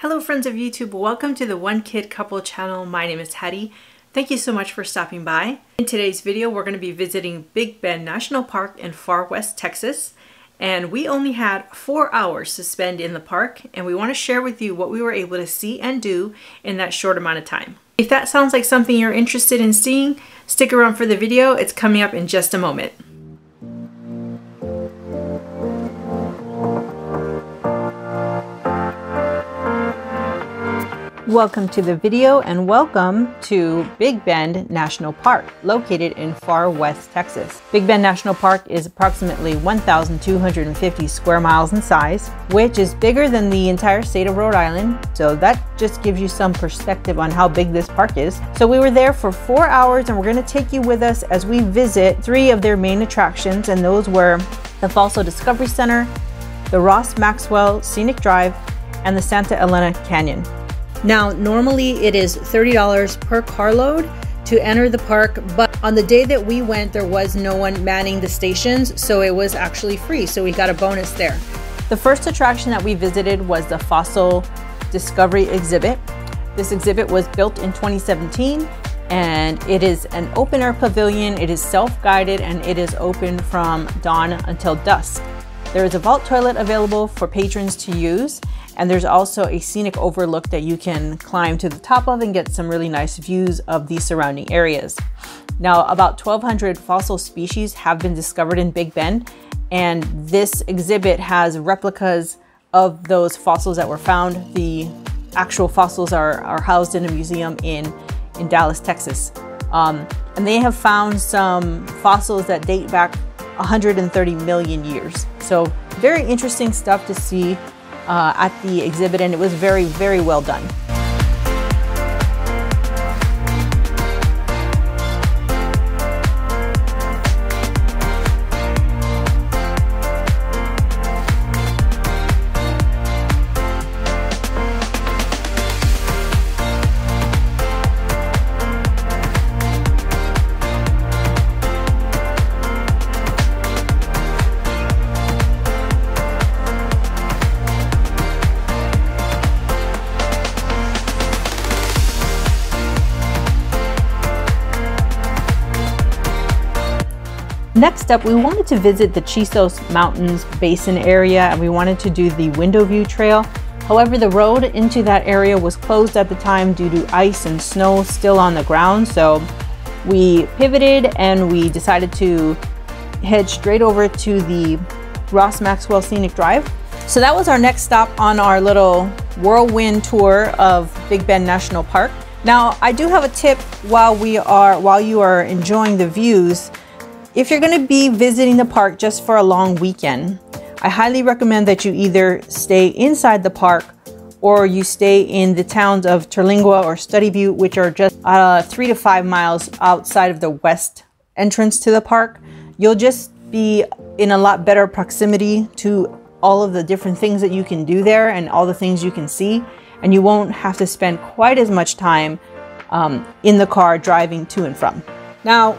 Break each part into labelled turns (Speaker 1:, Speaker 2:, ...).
Speaker 1: Hello friends of YouTube, welcome to the One Kid Couple channel. My name is Hattie. Thank you so much for stopping by. In today's video, we're going to be visiting Big Bend National Park in far west Texas. And we only had 4 hours to spend in the park, and we want to share with you what we were able to see and do in that short amount of time. If that sounds like something you're interested in seeing, stick around for the video. It's coming up in just a moment. Welcome to the video and welcome to Big Bend National Park, located in far west Texas. Big Bend National Park is approximately 1,250 square miles in size, which is bigger than the entire state of Rhode Island. So that just gives you some perspective on how big this park is. So we were there for 4 hours and we're going to take you with us as we visit 3 of their main attractions, and those were the Fossil Discovery Center, the Maxwell Scenic Drive, and the Santa Elena Canyon. Now, normally it is $30 per carload to enter the park, but on the day that we went, there was no one manning the stations, so it was actually free, so we got a bonus there. The first attraction that we visited was the Fossil Discovery exhibit. This exhibit was built in 2017, and it is an open-air pavilion. It is self-guided, and it is open from dawn until dusk. There is a vault toilet available for patrons to use, and there's also a scenic overlook that you can climb to the top of and get some really nice views of the surrounding areas. Now, about 1,200 fossil species have been discovered in Big Bend, and this exhibit has replicas of those fossils that were found. The actual fossils are housed in a museum in Dallas, Texas. And they have found some fossils that date back 130 million years. So very interesting stuff to see at the exhibit, and it was very, very well done. Next up, we wanted to visit the Chisos Mountains Basin area, and we wanted to do the window view trail. However, the road into that area was closed at the time due to ice and snow still on the ground. So we pivoted and we decided to head straight over to the Maxwell Scenic Drive. So that was our next stop on our little whirlwind tour of Big Bend National Park. Now, I do have a tip while you are enjoying the views. If you're going to be visiting the park just for a long weekend, I highly recommend that you either stay inside the park or you stay in the towns of Terlingua or Study View, which are just 3 to 5 miles outside of the west entrance to the park. You'll just be in a lot better proximity to all of the different things that you can do there and all the things you can see, and you won't have to spend quite as much time in the car driving to and from. Now,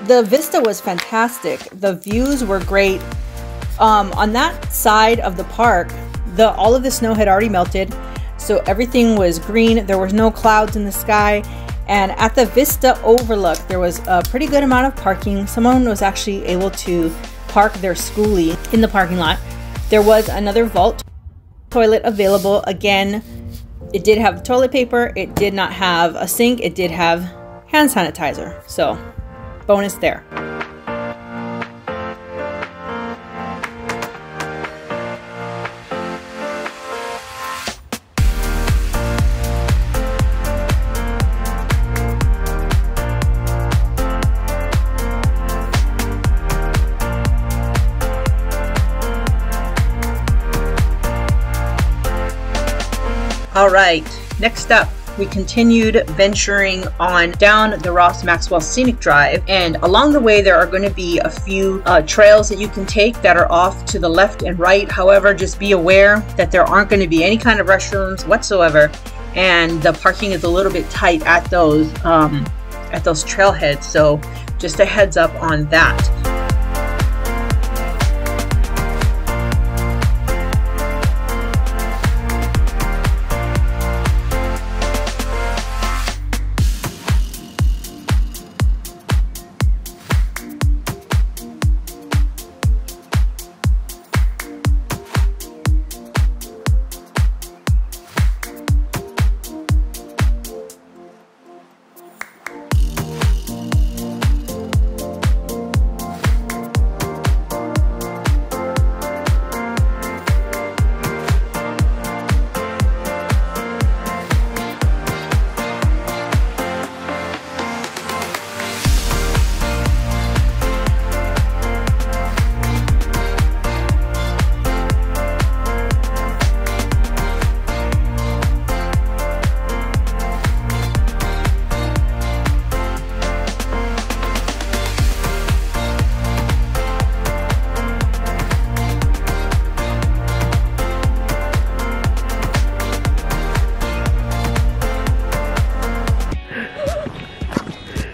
Speaker 1: the vista was fantastic. The views were great. On that side of the park, all of the snow had already melted, so everything was green. There was no clouds in the sky. And at the vista overlook, there was a pretty good amount of parking. Someone was actually able to park their schoolie in the parking lot. There was another vault toilet available. Again, it did have toilet paper. It did not have a sink. It did have hand sanitizer. So bonus there. All right, next up, we continued venturing on down the Maxwell Scenic Drive, and along the way there are going to be a few trails that you can take that are off to the left and right. However, just be aware that there aren't going to be any kind of restrooms whatsoever, and the parking is a little bit tight at those trailheads, so just a heads up on that.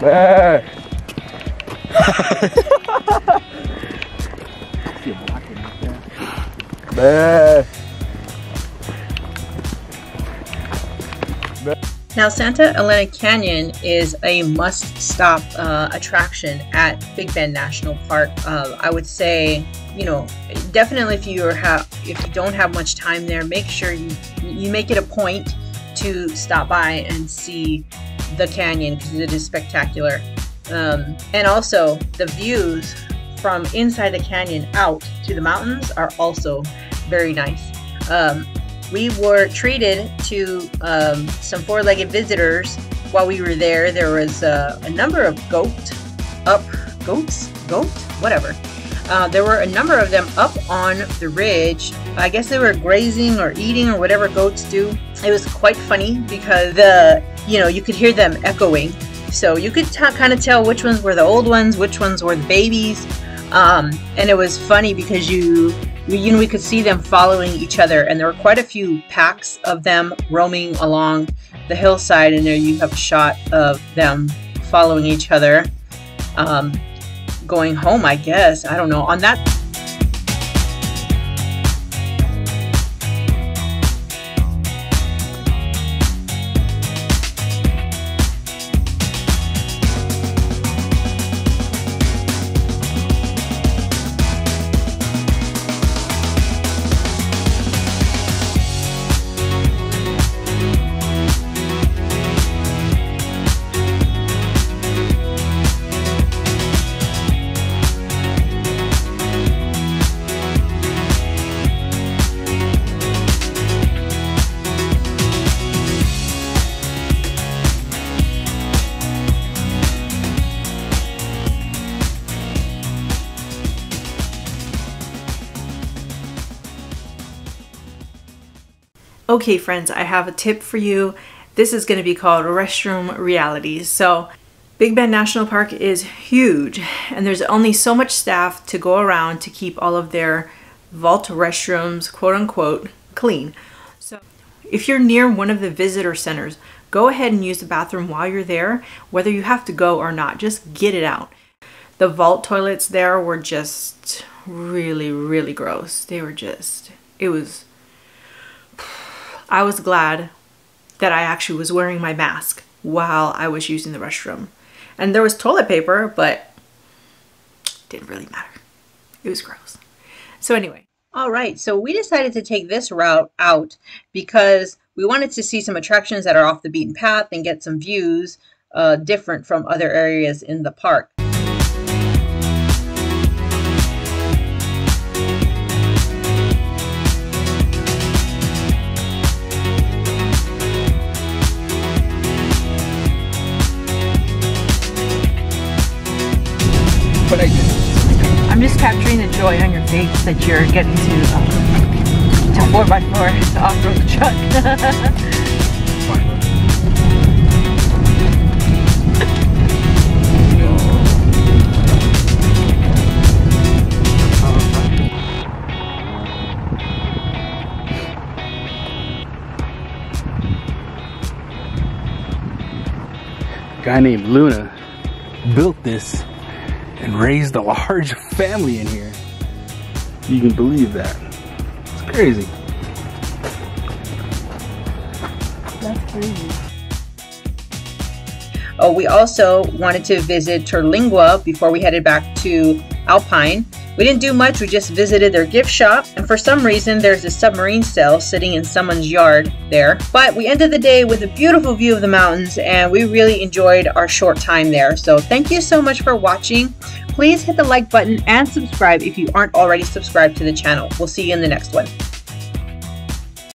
Speaker 1: Now, Santa Elena Canyon is a must-stop attraction at Big Bend National Park. I would say, you know, definitely if you don't have much time there, make sure you make it a point to stop by and see the canyon because it is spectacular. And also the views from inside the canyon out to the mountains are also very nice. We were treated to some four-legged visitors while we were there. There was a number of goats, whatever. There were a number of them up on the ridge. I guess they were grazing or eating or whatever goats do. It was quite funny because you could hear them echoing. So you could kind of tell which ones were the old ones, which ones were the babies. And it was funny because we could see them following each other, and there were quite a few packs of them roaming along the hillside, and there you have a shot of them following each other, going home, I guess. I don't know. On that Okay friends, I have a tip for you. This is going to be called Restroom Realities. So Big Bend National Park is huge and there's only so much staff to go around to keep all of their vault restrooms, quote unquote, clean. So if you're near one of the visitor centers, go ahead and use the bathroom while you're there, whether you have to go or not, just get it out. The vault toilets there were just really, really gross. They were just, I was glad that I actually was wearing my mask while I was using the restroom. And there was toilet paper, but it didn't really matter. It was gross. So anyway. All right, so we decided to take this route out because we wanted to see some attractions that are off the beaten path and get some views different from other areas in the park.
Speaker 2: But I did.
Speaker 1: I'm just capturing the joy on your face that you're getting to 4x4 to off-road truck.
Speaker 2: A guy named Luna built this and raised a large family in here. You can believe that. It's crazy.
Speaker 1: That's crazy. Oh, we also wanted to visit Terlingua before we headed back to Alpine. We didn't do much, we just visited their gift shop, and for some reason there's a submarine cell sitting in someone's yard there. But we ended the day with a beautiful view of the mountains and we really enjoyed our short time there. So thank you so much for watching. Please hit the like button and subscribe if you aren't already subscribed to the channel. We'll see you in the next one.